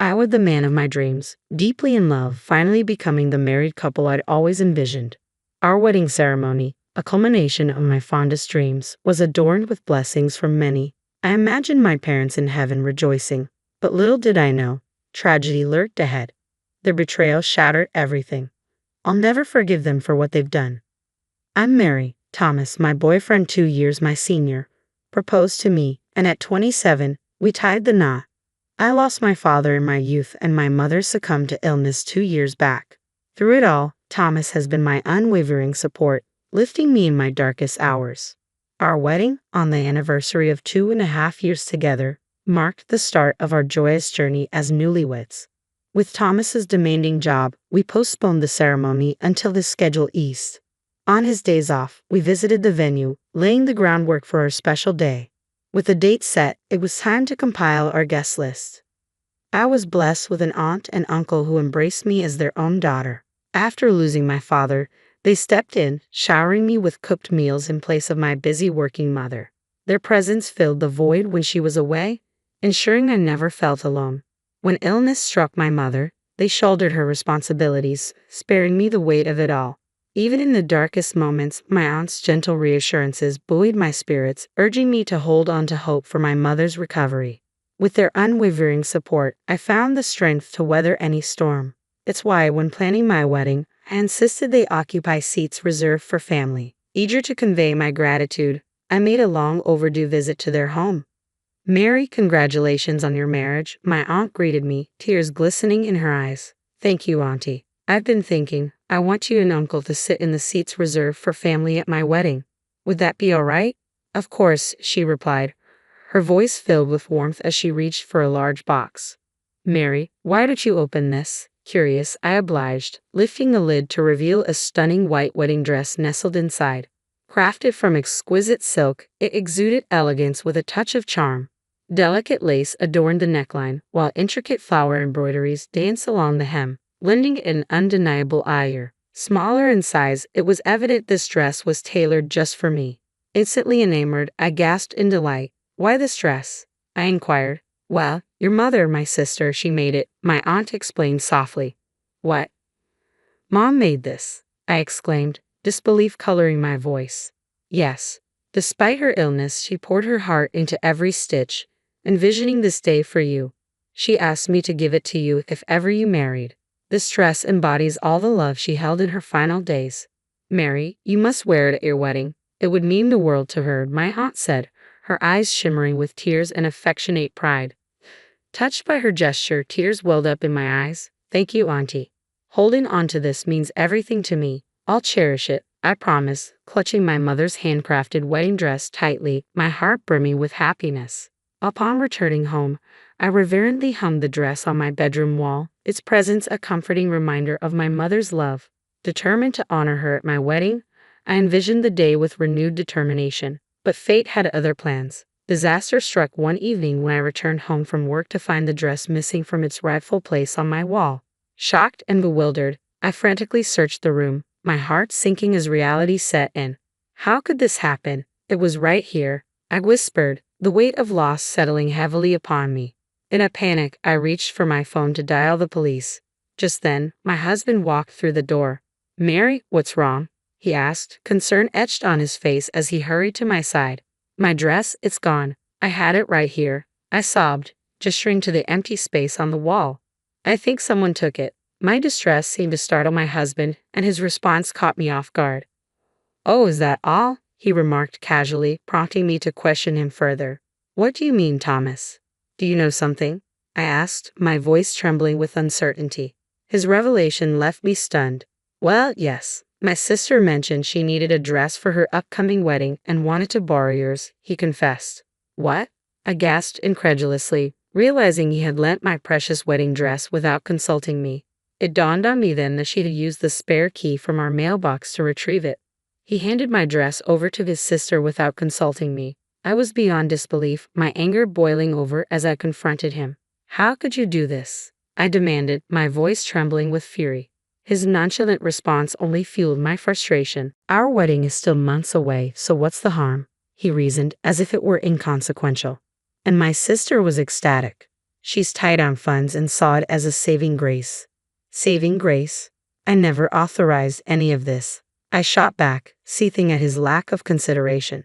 I was the man of my dreams, deeply in love, finally becoming the married couple I'd always envisioned. Our wedding ceremony, a culmination of my fondest dreams, was adorned with blessings from many. I imagined my parents in heaven rejoicing, but little did I know, tragedy lurked ahead. Their betrayal shattered everything. I'll never forgive them for what they've done. I'm Mary. Thomas, my boyfriend 2 years my senior, proposed to me, and at 27, we tied the knot. I lost my father in my youth and my mother succumbed to illness 2 years back. Through it all, Thomas has been my unwavering support, lifting me in my darkest hours. Our wedding, on the anniversary of 2.5 years together, marked the start of our joyous journey as newlyweds. With Thomas's demanding job, we postponed the ceremony until the schedule eased. On his days off, we visited the venue, laying the groundwork for our special day. With the date set, it was time to compile our guest list. I was blessed with an aunt and uncle who embraced me as their own daughter. After losing my father, they stepped in, showering me with cooked meals in place of my busy working mother. Their presence filled the void when she was away, ensuring I never felt alone. When illness struck my mother, they shouldered her responsibilities, sparing me the weight of it all. Even in the darkest moments, my aunt's gentle reassurances buoyed my spirits, urging me to hold on to hope for my mother's recovery. With their unwavering support, I found the strength to weather any storm. It's why, when planning my wedding, I insisted they occupy seats reserved for family. Eager to convey my gratitude, I made a long overdue visit to their home. "Mary, congratulations on your marriage," my aunt greeted me, tears glistening in her eyes. "Thank you, Auntie. I've been thinking, I want you and Uncle to sit in the seats reserved for family at my wedding. Would that be all right?" "Of course," she replied, her voice filled with warmth as she reached for a large box. "Mary, why don't you open this?" Curious, I obliged, lifting the lid to reveal a stunning white wedding dress nestled inside. Crafted from exquisite silk, it exuded elegance with a touch of charm. Delicate lace adorned the neckline, while intricate flower embroideries danced along the hem, lending it an undeniable allure. Smaller in size, it was evident this dress was tailored just for me. Instantly enamored, I gasped in delight. "Why this dress?" I inquired. "Well, your mother, my sister, she made it," my aunt explained softly. "What? Mom made this?" I exclaimed, disbelief coloring my voice. "Yes. Despite her illness, she poured her heart into every stitch, envisioning this day for you. She asked me to give it to you if ever you married. This dress embodies all the love she held in her final days. Mary, you must wear it at your wedding. It would mean the world to her," my aunt said, her eyes shimmering with tears and affectionate pride. Touched by her gesture, tears welled up in my eyes. "Thank you, Auntie. Holding on to this means everything to me. I'll cherish it, I promise," clutching my mother's handcrafted wedding dress tightly, my heart brimming with happiness. Upon returning home, I reverently hung the dress on my bedroom wall, its presence a comforting reminder of my mother's love. Determined to honor her at my wedding, I envisioned the day with renewed determination. But fate had other plans. Disaster struck one evening when I returned home from work to find the dress missing from its rightful place on my wall. Shocked and bewildered, I frantically searched the room, my heart sinking as reality set in. "How could this happen? It was right here," I whispered, the weight of loss settling heavily upon me. In a panic, I reached for my phone to dial the police. Just then, my husband walked through the door. "Mary, what's wrong?" he asked, concern etched on his face as he hurried to my side. "My dress, it's gone. I had it right here," I sobbed, gesturing to the empty space on the wall. "I think someone took it." My distress seemed to startle my husband, and his response caught me off guard. "Oh, is that all?" he remarked casually, prompting me to question him further. "What do you mean, Thomas? Do you know something?" I asked, my voice trembling with uncertainty. His revelation left me stunned. "Well, yes. My sister mentioned she needed a dress for her upcoming wedding and wanted to borrow yours," he confessed. "What?" I gasped incredulously, realizing he had lent my precious wedding dress without consulting me. It dawned on me then that she'd used the spare key from our mailbox to retrieve it. He handed my dress over to his sister without consulting me. I was beyond disbelief, my anger boiling over as I confronted him. "How could you do this?" I demanded, my voice trembling with fury. His nonchalant response only fueled my frustration. "Our wedding is still months away, so what's the harm?" he reasoned, as if it were inconsequential. And my sister was ecstatic. She's tight on funds and saw it as a saving grace. Saving grace? I never authorized any of this. I shot back, seething at his lack of consideration.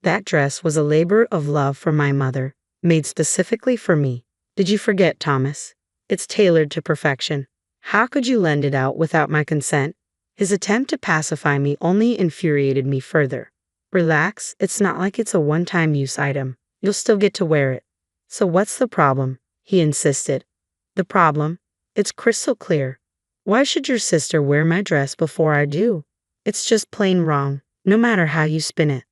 That dress was a labor of love from my mother, made specifically for me. Did you forget, Thomas? It's tailored to perfection. How could you lend it out without my consent? His attempt to pacify me only infuriated me further. Relax, it's not like it's a one-time use item. You'll still get to wear it. So what's the problem? He insisted. The problem? It's crystal clear. Why should your sister wear my dress before I do? It's just plain wrong, no matter how you spin it.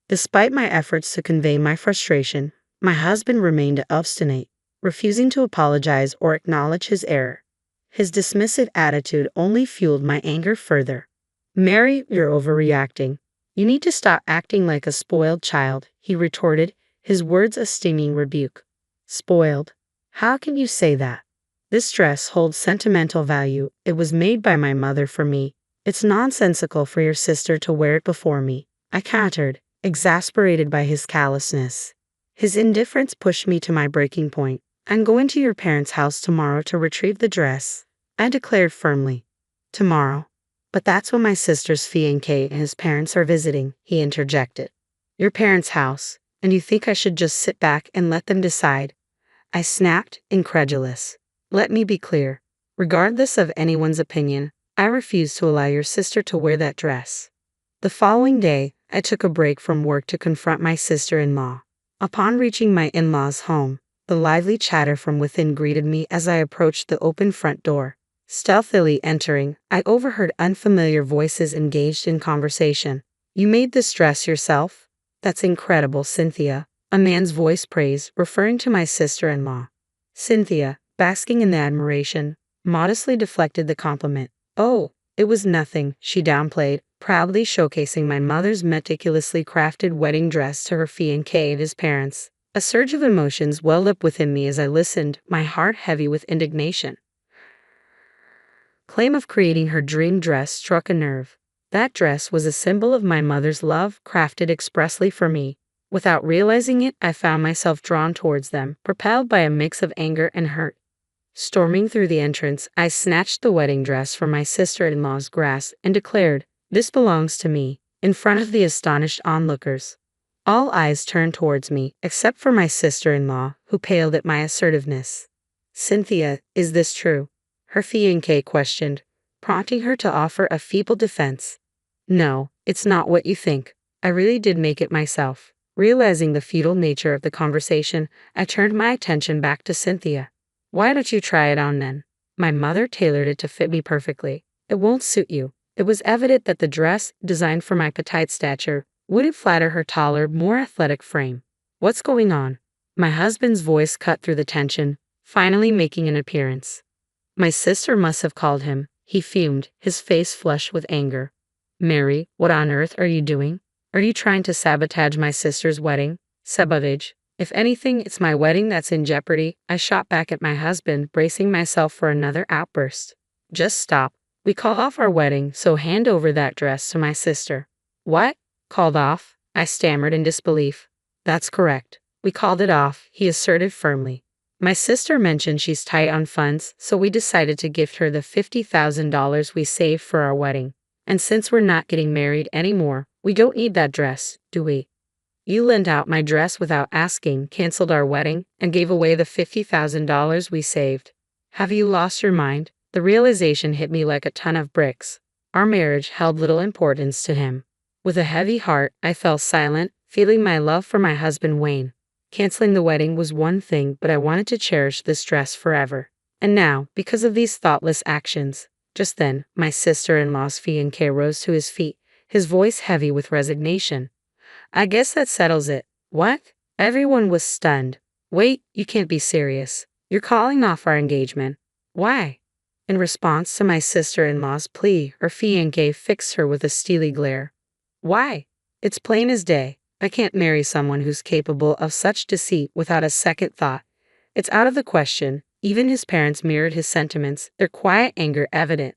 Despite my efforts to convey my frustration, my husband remained obstinate, refusing to apologize or acknowledge his error. His dismissive attitude only fueled my anger further. Mary, you're overreacting. You need to stop acting like a spoiled child, he retorted, his words a stinging rebuke. Spoiled? How can you say that? This dress holds sentimental value. It was made by my mother for me. It's nonsensical for your sister to wear it before me, I countered, exasperated by his callousness. His indifference pushed me to my breaking point. I'm going to your parents' house tomorrow to retrieve the dress, I declared firmly. Tomorrow? But that's when my sister's fiancé and his parents are visiting, he interjected. Your parents' house, and you think I should just sit back and let them decide? I snapped, incredulous. Let me be clear. Regardless of anyone's opinion, I refuse to allow your sister to wear that dress. The following day, I took a break from work to confront my sister-in-law. Upon reaching my in-laws' home, the lively chatter from within greeted me as I approached the open front door. Stealthily entering, I overheard unfamiliar voices engaged in conversation. You made this dress yourself? That's incredible, Cynthia. A man's voice praised, referring to my sister-in-law. Cynthia, basking in the admiration, modestly deflected the compliment. Oh, it was nothing, she downplayed, proudly showcasing my mother's meticulously crafted wedding dress to her fiancé and his parents. A surge of emotions welled up within me as I listened, my heart heavy with indignation. Claim of creating her dream dress struck a nerve. That dress was a symbol of my mother's love, crafted expressly for me. Without realizing it, I found myself drawn towards them, propelled by a mix of anger and hurt. Storming through the entrance, I snatched the wedding dress from my sister-in-law's grasp and declared, "This belongs to me," in front of the astonished onlookers. All eyes turned towards me, except for my sister-in-law, who paled at my assertiveness. Cynthia, is this true? Her fiancé questioned, prompting her to offer a feeble defense. No, it's not what you think. I really did make it myself. Realizing the futile nature of the conversation, I turned my attention back to Cynthia. Why don't you try it on then? My mother tailored it to fit me perfectly. It won't suit you. It was evident that the dress, designed for my petite stature, wouldn't flatter her taller, more athletic frame. What's going on? My husband's voice cut through the tension, finally making an appearance. My sister must have called him, he fumed, his face flushed with anger. Mary, what on earth are you doing? Are you trying to sabotage my sister's wedding? Sabotage. If anything, it's my wedding that's in jeopardy, I shot back at my husband, bracing myself for another outburst. Just stop. We call off our wedding, so hand over that dress to my sister. What? Called off? I stammered in disbelief. That's correct. We called it off, he asserted firmly. My sister mentioned she's tight on funds, so we decided to gift her the $50,000 we saved for our wedding. And since we're not getting married anymore, we don't need that dress, do we? You lent out my dress without asking, canceled our wedding, and gave away the $50,000 we saved. Have you lost your mind? The realization hit me like a ton of bricks. Our marriage held little importance to him. With a heavy heart, I fell silent, feeling my love for my husband wane. Canceling the wedding was one thing, but I wanted to cherish this dress forever. And now, because of these thoughtless actions, just then, my sister-in-law's fiancé rose to his feet, his voice heavy with resignation. I guess that settles it. What? Everyone was stunned. Wait, you can't be serious. You're calling off our engagement. Why? In response to my sister-in-law's plea, her fiancé fixed her with a steely glare. Why? It's plain as day. I can't marry someone who's capable of such deceit without a second thought. It's out of the question. Even his parents mirrored his sentiments, their quiet anger evident.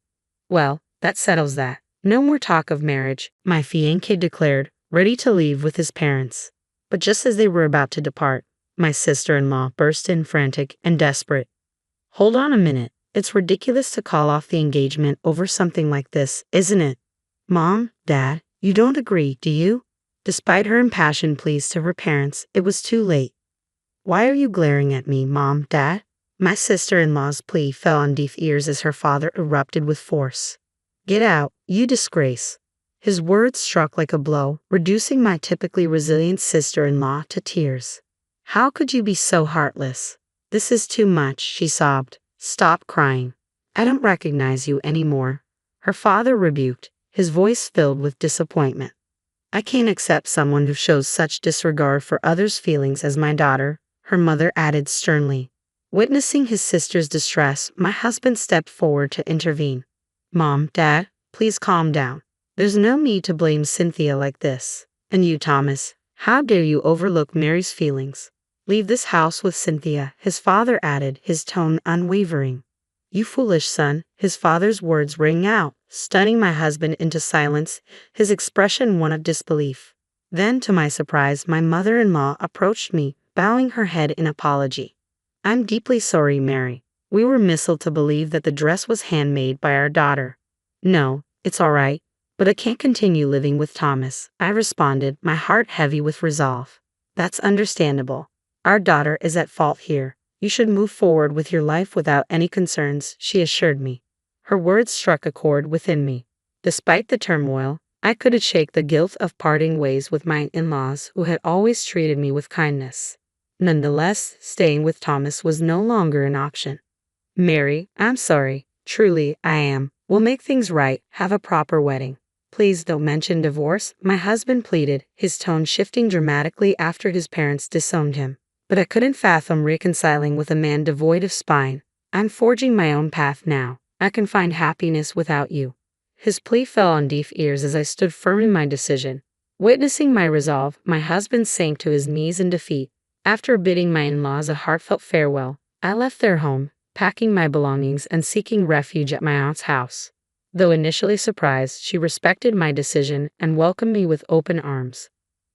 Well, that settles that. No more talk of marriage, my fiancé declared, ready to leave with his parents. But just as they were about to depart, My sister-in-law burst in frantic and desperate. Hold on a minute. It's ridiculous to call off the engagement over something like this, isn't it? Mom, Dad, you don't agree, do you? Despite her impassioned pleas to her parents, it was too late. Why are you glaring at me, Mom, Dad? My sister-in-law's plea fell on deaf ears as her father erupted with force. Get out, you disgrace. His words struck like a blow, reducing my typically resilient sister-in-law to tears. How could you be so heartless? This is too much, she sobbed. Stop crying. I don't recognize you anymore. Her father rebuked, his voice filled with disappointment. I can't accept someone who shows such disregard for others' feelings as my daughter, her mother added sternly. Witnessing his sister's distress, my husband stepped forward to intervene. Mom, Dad, please calm down. There's no need to blame Cynthia like this. And you, Thomas, how dare you overlook Mary's feelings? Leave this house with Cynthia, his father added, his tone unwavering. You foolish son, his father's words rang out, stunning my husband into silence, his expression one of disbelief. Then, to my surprise, my mother-in-law approached me, bowing her head in apology. I'm deeply sorry, Mary. We were misled to believe that the dress was handmade by our daughter. No, it's all right, but I can't continue living with Thomas, I responded, my heart heavy with resolve. That's understandable. Our daughter is at fault here. You should move forward with your life without any concerns, she assured me. Her words struck a chord within me. Despite the turmoil, I couldn't shake the guilt of parting ways with my in-laws who had always treated me with kindness. Nonetheless, staying with Thomas was no longer an option. Mary, I'm sorry. Truly, I am. We'll make things right, have a proper wedding. Please don't mention divorce, my husband pleaded, his tone shifting dramatically after his parents disowned him. But I couldn't fathom reconciling with a man devoid of spine. I'm forging my own path now. I can find happiness without you. His plea fell on deaf ears as I stood firm in my decision. Witnessing my resolve, my husband sank to his knees in defeat. After bidding my in-laws a heartfelt farewell, I left their home, packing my belongings and seeking refuge at my aunt's house. Though initially surprised, she respected my decision and welcomed me with open arms.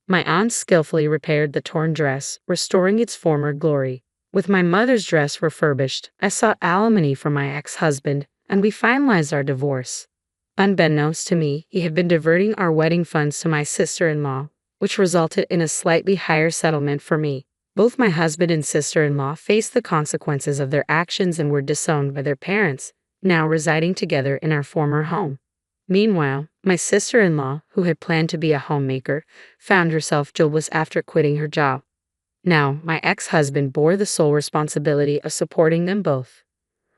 My aunt skillfully repaired the torn dress, restoring its former glory. With my mother's dress refurbished, I sought alimony from my ex-husband, and we finalized our divorce. Unbeknownst to me, he had been diverting our wedding funds to my sister-in-law, which resulted in a slightly higher settlement for me. Both my husband and sister-in-law faced the consequences of their actions and were disowned by their parents, now residing together in our former home. Meanwhile, my sister-in-law, who had planned to be a homemaker, found herself jobless after quitting her job. Now, my ex-husband bore the sole responsibility of supporting them both.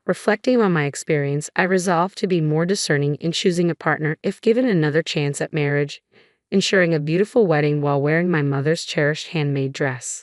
Reflecting on my experience, I resolved to be more discerning in choosing a partner if given another chance at marriage, ensuring a beautiful wedding while wearing my mother's cherished handmade dress.